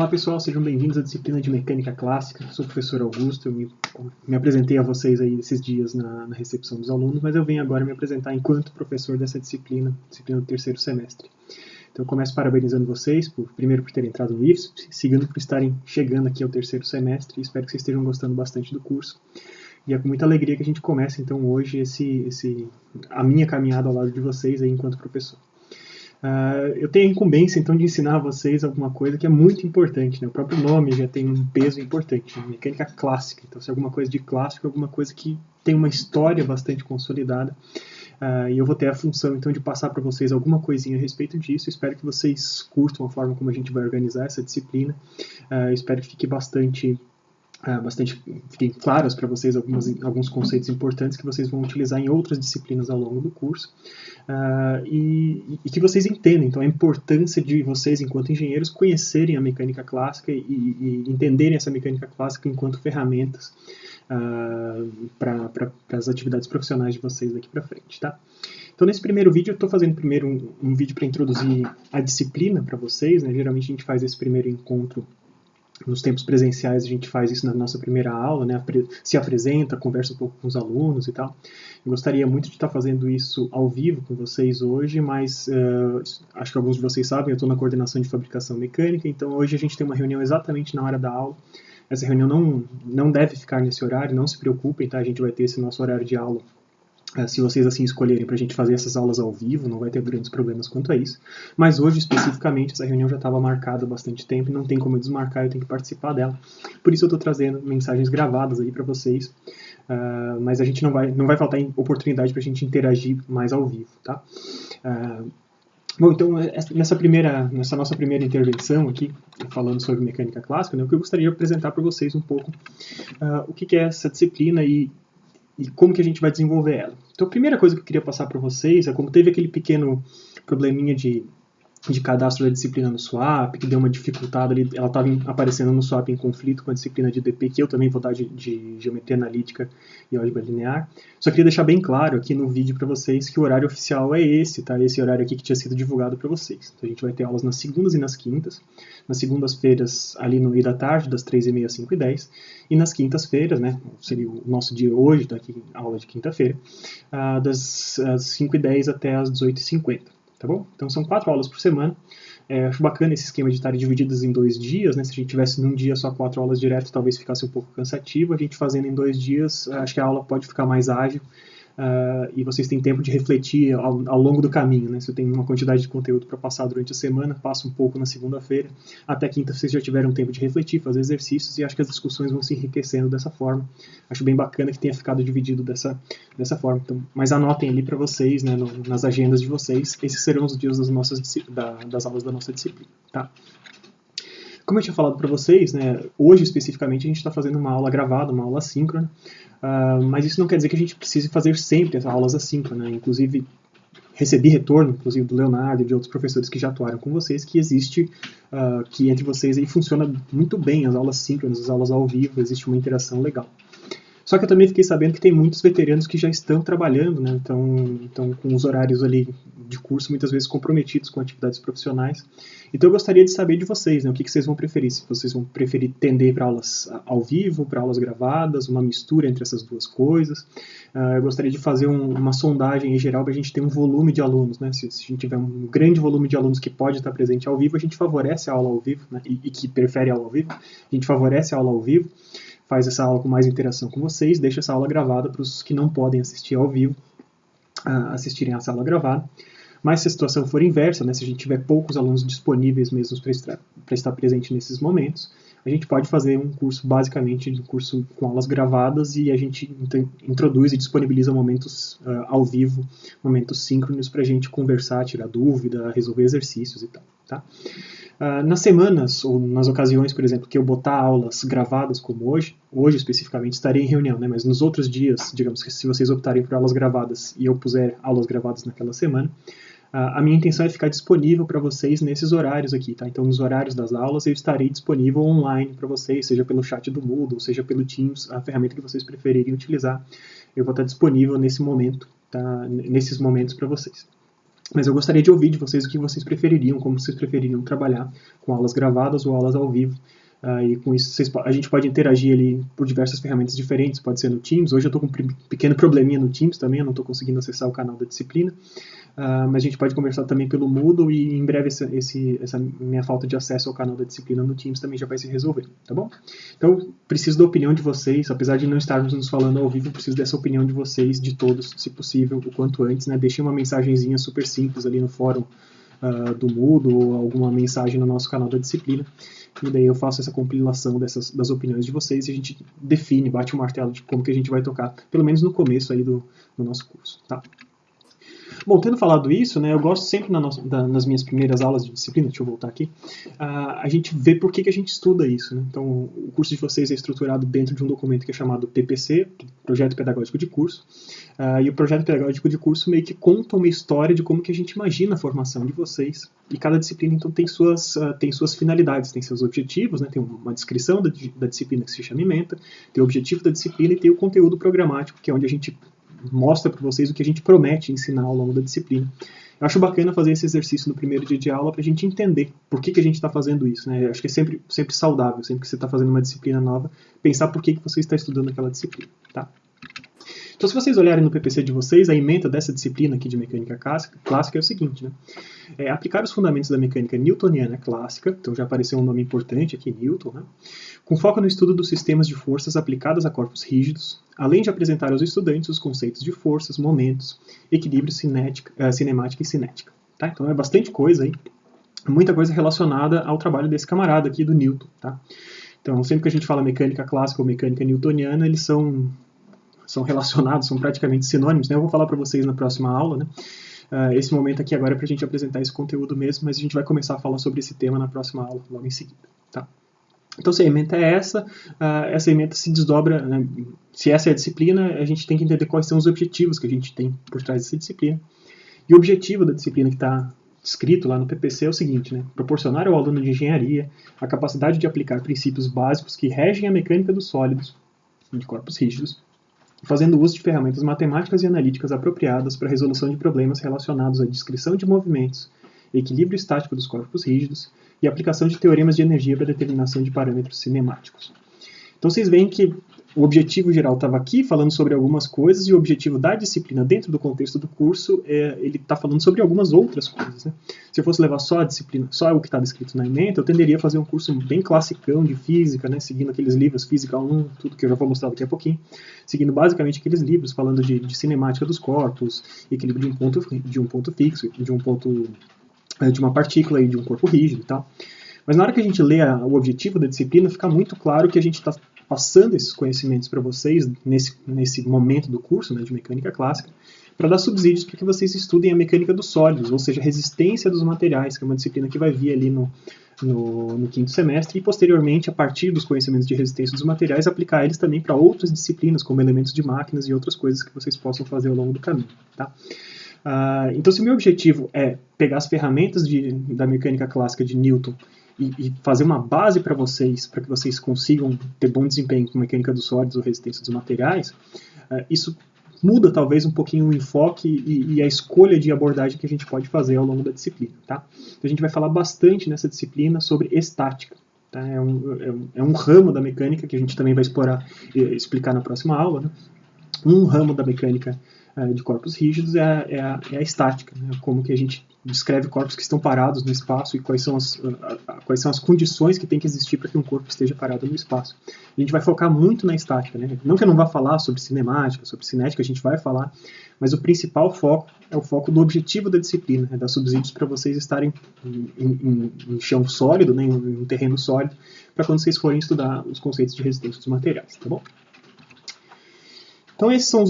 Olá pessoal, sejam bem-vindos à disciplina de Mecânica Clássica. Sou o professor Augusto, eu me apresentei a vocês aí esses dias na recepção dos alunos, mas eu venho agora me apresentar enquanto professor dessa disciplina do terceiro semestre. Então eu começo parabenizando vocês, primeiro por terem entrado no IFSP, segundo por estarem chegando aqui ao terceiro semestre, e espero que vocês estejam gostando bastante do curso. E é com muita alegria que a gente começa então hoje a minha caminhada ao lado de vocês aí enquanto professor. Eu tenho a incumbência, então, de ensinar a vocês alguma coisa que é muito importante, né? O próprio nome já tem um peso importante, né? Mecânica clássica. Então, se é alguma coisa de clássico, alguma coisa que tem uma história bastante consolidada. E eu vou ter a função, então, de passar para vocês alguma coisinha a respeito disso. Espero que vocês curtam a forma como a gente vai organizar essa disciplina. Espero que fique fiquem claras para vocês alguns conceitos importantes que vocês vão utilizar em outras disciplinas ao longo do curso, e que vocês entendam então a importância de vocês, enquanto engenheiros, conhecerem a mecânica clássica e entenderem essa mecânica clássica enquanto ferramentas para as atividades profissionais de vocês daqui para frente, tá? Então, nesse primeiro vídeo, eu estou fazendo primeiro um vídeo para introduzir a disciplina para vocês, né? Geralmente a gente faz esse primeiro encontro nos tempos presenciais, a gente faz isso na nossa primeira aula, né? Se apresenta, conversa um pouco com os alunos e tal. Eu gostaria muito de estar fazendo isso ao vivo com vocês hoje, mas acho que alguns de vocês sabem, eu estou na coordenação de fabricação mecânica, então hoje a gente tem uma reunião exatamente na hora da aula. Essa reunião não deve ficar nesse horário, não se preocupem, tá? A gente vai ter esse nosso horário de aula, se vocês assim escolherem, para a gente fazer essas aulas ao vivo, não vai ter grandes problemas quanto a isso. Mas hoje, especificamente, essa reunião já estava marcada há bastante tempo e não tem como eu desmarcar, eu tenho que participar dela. Por isso eu estou trazendo mensagens gravadas aí para vocês, mas a gente não vai faltar oportunidade para a gente interagir mais ao vivo, tá? Bom, então, nessa nossa primeira intervenção aqui, falando sobre mecânica clássica, né, o que eu gostaria de apresentar para vocês um pouco o que é essa disciplina e como que a gente vai desenvolver ela. Então, a primeira coisa que eu queria passar para vocês é como teve aquele pequeno probleminha de cadastro da disciplina no SWAP, que deu uma dificultada ali, ela estava aparecendo no SWAP em conflito com a disciplina de DP, que eu também vou dar de geometria analítica e álgebra linear. Só queria deixar bem claro aqui no vídeo para vocês que o horário oficial é esse, tá? Esse horário aqui que tinha sido divulgado para vocês. Então, a gente vai ter aulas nas segundas e nas quintas. Nas segundas-feiras, ali no meio da tarde, das 3h30 às 5h10. E nas quintas-feiras, né, seria o nosso dia hoje, tá aqui, aula de quinta-feira, das 5h10 até as 18h50. Tá bom? Então são 4 aulas por semana. Acho bacana esse esquema de estarem divididas em 2 dias, né? Se a gente tivesse num dia só 4 aulas direto, talvez ficasse um pouco cansativo. A gente fazendo em 2 dias, acho que a aula pode ficar mais ágil. E vocês têm tempo de refletir ao longo do caminho, né? Se eu tenho uma quantidade de conteúdo para passar durante a semana, passo um pouco na segunda-feira, até quinta vocês já tiveram tempo de refletir, fazer exercícios, e acho que as discussões vão se enriquecendo dessa forma. Acho bem bacana que tenha ficado dividido dessa forma. Então, mas anotem ali para vocês, né, nas agendas de vocês, esses serão os dias das aulas da nossa disciplina, tá? Como eu tinha falado para vocês, né, hoje especificamente a gente está fazendo uma aula gravada, uma aula assíncrona, mas isso não quer dizer que a gente precise fazer sempre as aulas assíncronas, né? Inclusive, recebi retorno, inclusive do Leonardo e de outros professores que já atuaram com vocês, que existe, que entre vocês aí funciona muito bem as aulas síncronas, as aulas ao vivo, existe uma interação legal. Só que eu também fiquei sabendo que tem muitos veteranos que já estão trabalhando, né? Então com os horários ali de curso muitas vezes comprometidos com atividades profissionais. Então eu gostaria de saber de vocês, né? O que vocês vão preferir? Se vocês vão preferir tender para aulas ao vivo, para aulas gravadas, uma mistura entre essas duas coisas. Eu gostaria de fazer uma sondagem em geral para a gente ter um volume de alunos, né? Se a gente tiver um grande volume de alunos que pode estar presente ao vivo, a gente favorece a aula ao vivo, né? E que prefere a aula ao vivo, a gente favorece a aula ao vivo, faz essa aula com mais interação com vocês, deixa essa aula gravada para os que não podem assistir ao vivo, assistirem a aula gravada. Mas se a situação for inversa, né, se a gente tiver poucos alunos disponíveis mesmo para estar presente nesses momentos, a gente pode fazer um curso, basicamente, um curso com aulas gravadas, e a gente introduz e disponibiliza momentos ao vivo, momentos síncronos para a gente conversar, tirar dúvida, resolver exercícios e tal, tá? Nas semanas, ou nas ocasiões, por exemplo, que eu botar aulas gravadas como hoje especificamente estarei em reunião, né? Mas nos outros dias, digamos que se vocês optarem por aulas gravadas e eu puser aulas gravadas naquela semana, a minha intenção é ficar disponível para vocês nesses horários aqui, tá? Então, nos horários das aulas, eu estarei disponível online para vocês, seja pelo chat do Moodle, seja pelo Teams, a ferramenta que vocês preferirem utilizar. Eu vou estar disponível nesse momento, tá? Nesses momentos para vocês. Mas eu gostaria de ouvir de vocês o que vocês prefeririam, como vocês prefeririam trabalhar com aulas gravadas ou aulas ao vivo. E com isso a gente pode interagir ali por diversas ferramentas diferentes, pode ser no Teams. Hoje eu estou com um pequeno probleminha no Teams também, eu não estou conseguindo acessar o canal da disciplina. Mas a gente pode conversar também pelo Moodle e em breve essa minha falta de acesso ao canal da disciplina no Teams também já vai se resolver, tá bom? Então, preciso da opinião de vocês, apesar de não estarmos nos falando ao vivo, preciso dessa opinião de vocês, de todos, se possível, o quanto antes, né? Deixem uma mensagenzinha super simples ali no fórum do Moodle ou alguma mensagem no nosso canal da disciplina, e daí eu faço essa compilação das opiniões de vocês e a gente define, bate o martelo de como que a gente vai tocar, pelo menos no começo aí do nosso curso, tá? Bom, tendo falado isso, né, eu gosto sempre nas minhas primeiras aulas de disciplina, deixa eu voltar aqui, a gente vê por que a gente estuda isso, né? Então, o curso de vocês é estruturado dentro de um documento que é chamado PPC, Projeto Pedagógico de Curso, e o Projeto Pedagógico de Curso meio que conta uma história de como que a gente imagina a formação de vocês, e cada disciplina, então, tem suas finalidades, tem seus objetivos, né? Tem uma descrição da disciplina que se chama ementa, tem o objetivo da disciplina e tem o conteúdo programático, que é onde a gente mostra para vocês o que a gente promete ensinar ao longo da disciplina. Eu acho bacana fazer esse exercício no primeiro dia de aula para a gente entender por que a gente está fazendo isso, né? Eu acho que é sempre saudável, sempre que você está fazendo uma disciplina nova, pensar por que você está estudando aquela disciplina, tá? Então, se vocês olharem no PPC de vocês, a ementa dessa disciplina aqui de mecânica clássica é o seguinte, né? Aplicar os fundamentos da mecânica newtoniana clássica, então já apareceu um nome importante aqui, Newton, né? Com foco no estudo dos sistemas de forças aplicadas a corpos rígidos, além de apresentar aos estudantes os conceitos de forças, momentos, equilíbrio, cinemática e cinética. Tá? Então é bastante coisa aí, muita coisa relacionada ao trabalho desse camarada aqui do Newton. Tá? Então sempre que a gente fala mecânica clássica ou mecânica newtoniana, eles são relacionados, são praticamente sinônimos, né? Eu vou falar para vocês na próxima aula, né? Esse momento aqui agora é para a gente apresentar esse conteúdo mesmo, mas a gente vai começar a falar sobre esse tema na próxima aula, logo em seguida. Tá? Então, se a ementa é essa ementa se desdobra, né? Se essa é a disciplina, a gente tem que entender quais são os objetivos que a gente tem por trás dessa disciplina. E o objetivo da disciplina que está escrito lá no PPC é o seguinte, né? Proporcionar ao aluno de engenharia a capacidade de aplicar princípios básicos que regem a mecânica dos sólidos, de corpos rígidos, fazendo uso de ferramentas matemáticas e analíticas apropriadas para a resolução de problemas relacionados à descrição de movimentos, equilíbrio estático dos corpos rígidos e aplicação de teoremas de energia para determinação de parâmetros cinemáticos. Então vocês veem que o objetivo geral estava aqui, falando sobre algumas coisas, e o objetivo da disciplina dentro do contexto do curso, ele está falando sobre algumas outras coisas. Né? Se eu fosse levar só a disciplina, só o que estava escrito na ementa, eu tenderia a fazer um curso bem classicão de física, né? Seguindo aqueles livros, Física 1, tudo que eu já vou mostrar daqui a pouquinho, seguindo basicamente aqueles livros, falando de cinemática dos corpos, equilíbrio de um ponto fixo, de uma partícula e de um corpo rígido e tal. Mas na hora que a gente lê o objetivo da disciplina, fica muito claro que a gente está passando esses conhecimentos para vocês nesse momento do curso, né, de mecânica clássica, para dar subsídios para que vocês estudem a mecânica dos sólidos, ou seja, a resistência dos materiais, que é uma disciplina que vai vir ali no quinto semestre, e posteriormente, a partir dos conhecimentos de resistência dos materiais, aplicar eles também para outras disciplinas, como elementos de máquinas e outras coisas que vocês possam fazer ao longo do caminho. Tá? Então, se o meu objetivo é pegar as ferramentas da mecânica clássica de Newton e fazer uma base para que vocês consigam ter bom desempenho com mecânica dos sólidos ou resistência dos materiais, isso muda talvez um pouquinho o enfoque e a escolha de abordagem que a gente pode fazer ao longo da disciplina. Tá? Então, a gente vai falar bastante nessa disciplina sobre estática. Tá? É um ramo da mecânica que a gente também vai explicar na próxima aula. Né? Um ramo da mecânica de corpos rígidos é a estática, né? Como que a gente descreve corpos que estão parados no espaço e quais são as condições que tem que existir para que um corpo esteja parado no espaço. A gente vai focar muito na estática, né? Não que eu não vá falar sobre cinemática, sobre cinética, a gente vai falar, mas o principal foco é o foco do objetivo da disciplina, dar subsídios para vocês estarem em chão sólido, né? Em um terreno sólido, para quando vocês forem estudar os conceitos de resistência dos materiais, tá bom? Então esses são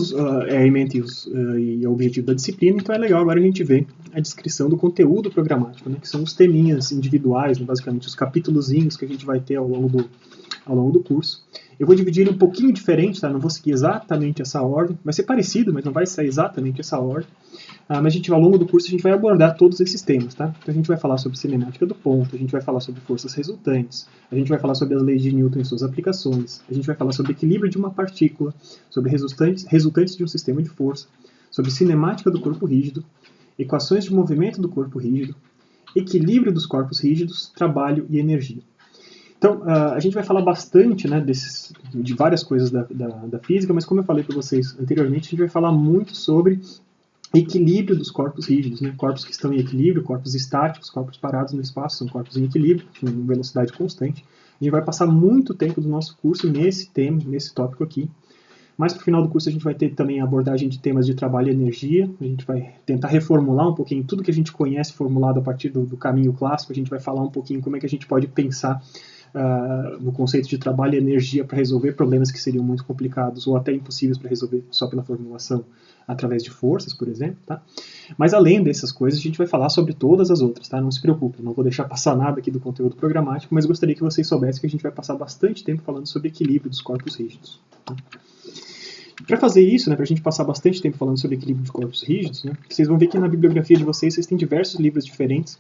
a ementa e o objetivo da disciplina, então é legal agora a gente ver a descrição do conteúdo programático, né, que são os teminhas individuais, né, basicamente os capítulozinhos que a gente vai ter ao longo do curso. Eu vou dividir um pouquinho diferente, tá? Não vou seguir exatamente essa ordem, vai ser parecido, mas não vai ser exatamente essa ordem. Mas ao longo do curso a gente vai abordar todos esses temas, tá? Então a gente vai falar sobre cinemática do ponto, a gente vai falar sobre forças resultantes, a gente vai falar sobre as leis de Newton e suas aplicações, a gente vai falar sobre equilíbrio de uma partícula, sobre resultantes de um sistema de força, sobre cinemática do corpo rígido, equações de movimento do corpo rígido, equilíbrio dos corpos rígidos, trabalho e energia. Então, a gente vai falar bastante, né, de várias coisas da física, mas como eu falei para vocês anteriormente, a gente vai falar muito sobre equilíbrio dos corpos rígidos, né? Corpos que estão em equilíbrio, corpos estáticos, corpos parados no espaço, são corpos em equilíbrio, com velocidade constante. A gente vai passar muito tempo do nosso curso nesse tema, nesse tópico aqui. Mas para o final do curso a gente vai ter também a abordagem de temas de trabalho e energia. A gente vai tentar reformular um pouquinho tudo que a gente conhece formulado a partir do caminho clássico. A gente vai falar um pouquinho como é que a gente pode pensar no conceito de trabalho e energia para resolver problemas que seriam muito complicados ou até impossíveis para resolver só pela formulação através de forças, por exemplo. Tá? Mas além dessas coisas, a gente vai falar sobre todas as outras. Tá? Não se preocupe, não vou deixar passar nada aqui do conteúdo programático, mas gostaria que vocês soubessem que a gente vai passar bastante tempo falando sobre equilíbrio dos corpos rígidos. Tá? Para fazer isso, né, para a gente passar bastante tempo falando sobre equilíbrio de corpos rígidos, né, vocês vão ver que na bibliografia de vocês têm diversos livros diferentes.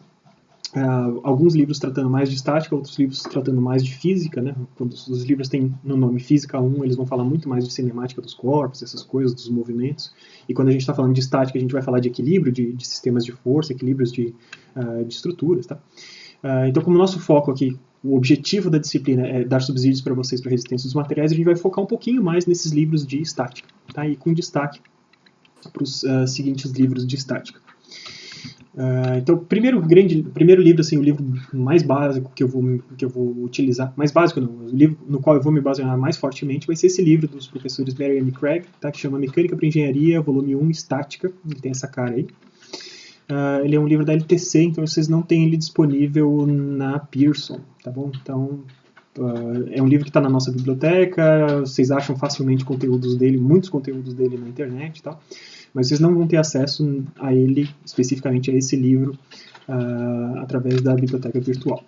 Alguns livros tratando mais de estática, outros livros tratando mais de física, né? Quando os livros têm no nome Física 1, eles vão falar muito mais de cinemática dos corpos, essas coisas, dos movimentos. E quando a gente está falando de estática, a gente vai falar de equilíbrio, de sistemas de força, equilíbrios de estruturas, tá? Então, como nosso foco aqui, o objetivo da disciplina é dar subsídios para vocês para a resistência dos materiais, a gente vai focar um pouquinho mais nesses livros de estática, tá? E com destaque para os seguintes livros de estática. Então, o primeiro livro, assim, o livro mais básico que eu vou utilizar, mais básico não, o livro no qual eu vou me basear mais fortemente vai ser esse livro dos professores Barry e Craig, tá, que chama Mecânica para Engenharia, volume 1, Estática, ele tem essa cara aí. Ele é um livro da LTC, então vocês não têm ele disponível na Pearson, tá bom? Então, é um livro que está na nossa biblioteca, vocês acham facilmente muitos conteúdos dele na internet e tal. Mas vocês não vão ter acesso a ele, especificamente a esse livro, através da biblioteca virtual.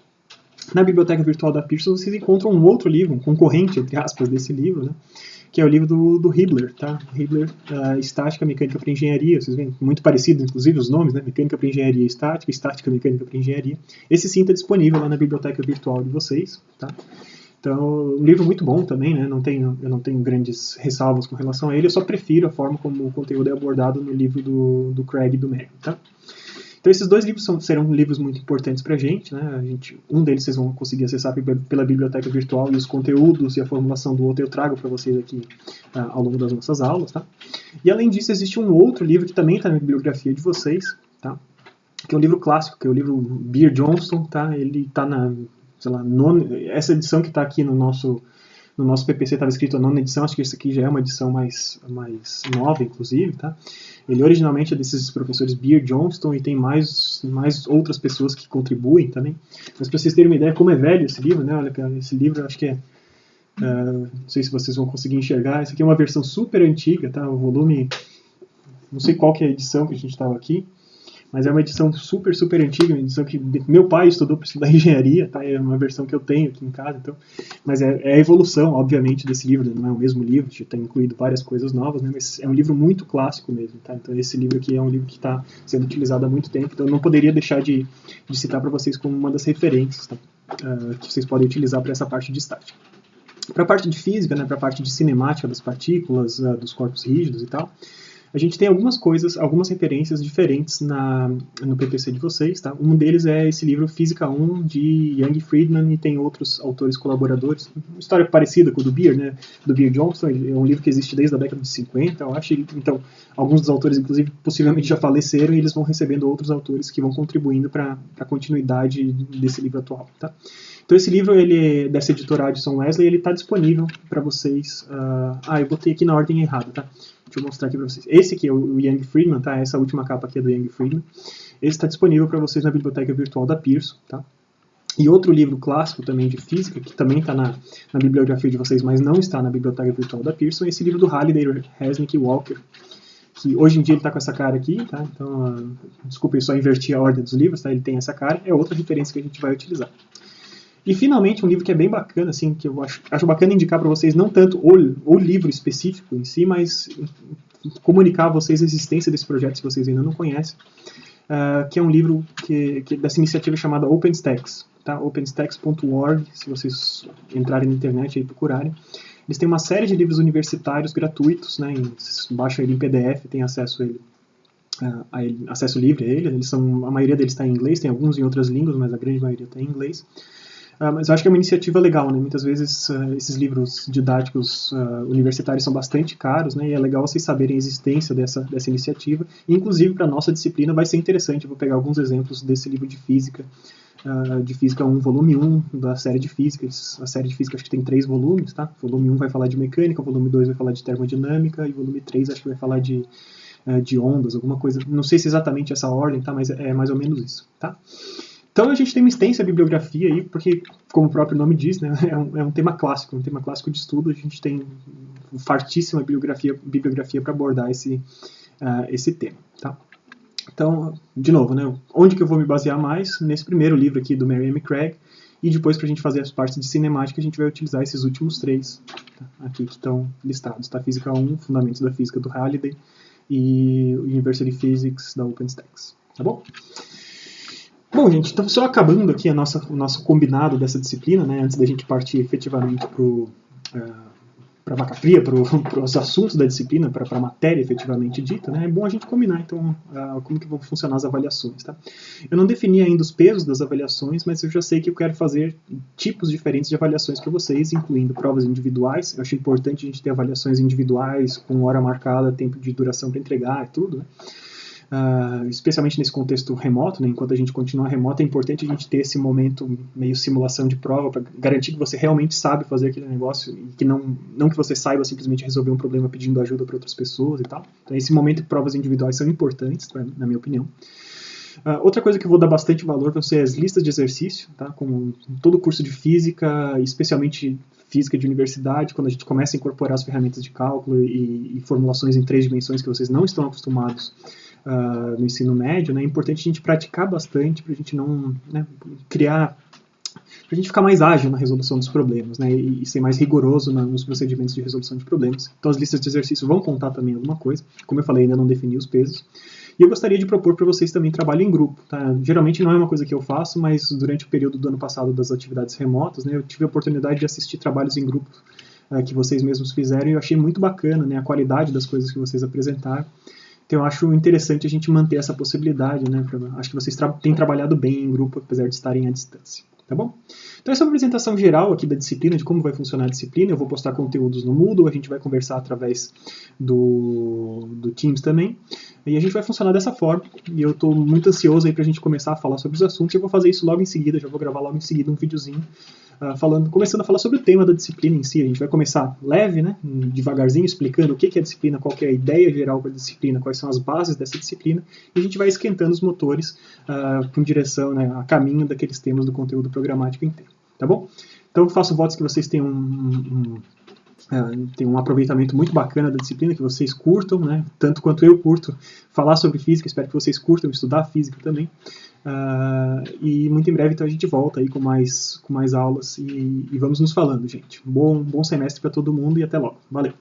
Na biblioteca virtual da Pearson vocês encontram um outro livro, um concorrente, entre aspas, desse livro, né, que é o livro do Hibbeler, tá? Hibbeler, Estática, Mecânica para Engenharia, vocês veem, muito parecido, inclusive, os nomes, né? Mecânica para Engenharia Estática, Estática, Mecânica para Engenharia. Esse sim está disponível lá na biblioteca virtual de vocês, tá? Então, um livro muito bom também, né? Eu não tenho grandes ressalvas com relação a ele, eu só prefiro a forma como o conteúdo é abordado no livro do Craig e do Merrill, tá? Então, esses dois livros serão livros muito importantes para a gente, né? Um deles vocês vão conseguir acessar pela biblioteca virtual e os conteúdos e a formulação do outro eu trago para vocês aqui ao longo das nossas aulas, tá? E além disso, existe um outro livro que também está na bibliografia de vocês, tá? Que é um livro clássico, que é o livro Beer Johnston, tá? Ele está na, sei lá, essa edição que está aqui no nosso PPC estava escrito a 9ª edição, acho que essa aqui já é uma edição mais nova, inclusive, tá? Ele originalmente é desses professores Beer Johnston e tem mais outras pessoas que contribuem também. Mas para vocês terem uma ideia como é velho esse livro, né? Olha, esse livro acho que não sei se vocês vão conseguir enxergar, essa aqui é uma versão super antiga, tá? O volume, não sei qual que é a edição que a gente estava aqui, mas é uma edição super antiga, uma edição que meu pai estudou para estudar engenharia, tá? É uma versão que eu tenho aqui em casa, então, mas é a evolução, obviamente, desse livro, não é o mesmo livro, já tem incluído várias coisas novas, né? Mas é um livro muito clássico mesmo, tá? Então esse livro aqui é um livro que está sendo utilizado há muito tempo, então eu não poderia deixar de citar para vocês como uma das referências, tá? Que vocês podem utilizar para essa parte de estática. Para a parte de física, né? Para a parte de cinemática das partículas, dos corpos rígidos e tal, a gente tem algumas referências diferentes no PPC de vocês, tá? Um deles é esse livro Física 1 de Young Friedman e tem outros autores colaboradores. Uma história parecida com o do Beer, né? Do Beer Johnston, é um livro que existe desde a década de 50, eu acho. Então, alguns dos autores, inclusive, possivelmente já faleceram e eles vão recebendo outros autores que vão contribuindo para a continuidade desse livro atual, tá? Então esse livro, ele é dessa editora Addison Wesley, ele está disponível para vocês. Eu botei aqui na ordem errada, tá? Deixa eu mostrar aqui para vocês. Esse aqui é o Young Friedman, tá? Essa última capa aqui é do Young Friedman. Esse está disponível para vocês na biblioteca virtual da Pearson, tá? E outro livro clássico também de física, que também está na bibliografia de vocês, mas não está na biblioteca virtual da Pearson, é esse livro do Halliday, Resnick e Walker, que hoje em dia ele está com essa cara aqui, tá? Então, desculpa, eu só inverti a ordem dos livros, tá? Ele tem essa cara, é outra referência que a gente vai utilizar. E finalmente um livro que é bem bacana, assim, que eu acho bacana indicar para vocês, não tanto o livro específico em si, mas comunicar a vocês a existência desse projeto se vocês ainda não conhecem, que é um livro dessa iniciativa chamada OpenStax, tá? openstax.org, se vocês entrarem na internet e procurarem. Eles têm uma série de livros universitários gratuitos, né? Baixa ele em PDF, tem acesso a ele acesso livre a eles. A maioria deles está em inglês, tem alguns em outras línguas, mas a grande maioria está em inglês. Mas eu acho que é uma iniciativa legal, né? Muitas vezes esses livros didáticos universitários são bastante caros, né? E é legal vocês saberem a existência dessa iniciativa. E, inclusive, para a nossa disciplina vai ser interessante. Eu vou pegar alguns exemplos desse livro de Física 1, volume 1, da série de Física. A série de Física acho que tem 3 volumes, tá? Volume 1 vai falar de mecânica, volume 2 vai falar de termodinâmica, e volume 3 acho que vai falar de ondas, alguma coisa. Não sei se exatamente essa ordem, tá? Mas é mais ou menos isso, tá? Então a gente tem uma extensa bibliografia aí, porque, como o próprio nome diz, né, é um tema clássico de estudo. A gente tem fartíssima bibliografia para abordar esse tema, tá? Então, de novo, né, onde que eu vou me basear mais? Nesse primeiro livro aqui do Mary M. Craig, e depois, para a gente fazer as partes de cinemática, a gente vai utilizar esses últimos 3 aqui que estão listados, tá? Física 1, Fundamentos da Física do Halliday, e University Physics da OpenStax, tá bom? Bom, gente, então só acabando aqui o nosso combinado dessa disciplina, né, antes da gente partir efetivamente para a vaca fria, para os assuntos da disciplina, para a matéria efetivamente dita, né, é bom a gente combinar, então, como que vão funcionar as avaliações, tá? Eu não defini ainda os pesos das avaliações, mas eu já sei que eu quero fazer tipos diferentes de avaliações para vocês, incluindo provas individuais. Eu acho importante a gente ter avaliações individuais, com hora marcada, tempo de duração para entregar e tudo, né? Especialmente nesse contexto remoto, né, enquanto a gente continua remoto, é importante a gente ter esse momento meio simulação de prova para garantir que você realmente sabe fazer aquele negócio e que não que você saiba simplesmente resolver um problema pedindo ajuda para outras pessoas e tal. Então esse momento de provas individuais são importantes, na minha opinião. Outra coisa que eu vou dar bastante valor vão ser as listas de exercício, tá? Como todo curso de física, especialmente física de universidade, quando a gente começa a incorporar as ferramentas de cálculo e formulações em 3 dimensões que vocês não estão acostumados no ensino médio, né, é importante a gente praticar bastante para a gente não, né, criar, para a gente ficar mais ágil na resolução dos problemas, né, e ser mais rigoroso nos procedimentos de resolução de problemas. Então as listas de exercício vão contar também alguma coisa. Como eu falei, ainda não defini os pesos. E eu gostaria de propor para vocês também trabalho em grupo, tá? Geralmente não é uma coisa que eu faço, mas durante o período do ano passado das atividades remotas, né, eu tive a oportunidade de assistir trabalhos em grupo que vocês mesmos fizeram, e eu achei muito bacana, né, a qualidade das coisas que vocês apresentaram. Então eu acho interessante a gente manter essa possibilidade, né? Acho que vocês têm trabalhado bem em grupo, apesar de estarem à distância, tá bom? Então essa é uma apresentação geral aqui da disciplina, de como vai funcionar a disciplina. Eu vou postar conteúdos no Moodle, a gente vai conversar através do Teams também, e a gente vai funcionar dessa forma, e eu estou muito ansioso aí para a gente começar a falar sobre os assuntos. Eu vou fazer isso logo em seguida, já vou gravar logo em seguida um videozinho começando a falar sobre o tema da disciplina em si. A gente vai começar leve, né, devagarzinho, explicando o que é a disciplina, qual que é a ideia geral para a disciplina, quais são as bases dessa disciplina, e a gente vai esquentando os motores com direção, né, a caminho daqueles temas do conteúdo programático inteiro, tá bom? Então eu faço votos que vocês tenham tem um aproveitamento muito bacana da disciplina, que vocês curtam, né, tanto quanto eu curto falar sobre física. Espero que vocês curtam estudar física também. E muito em breve então a gente volta aí com mais aulas e vamos nos falando, gente. Bom semestre para todo mundo e até logo. Valeu!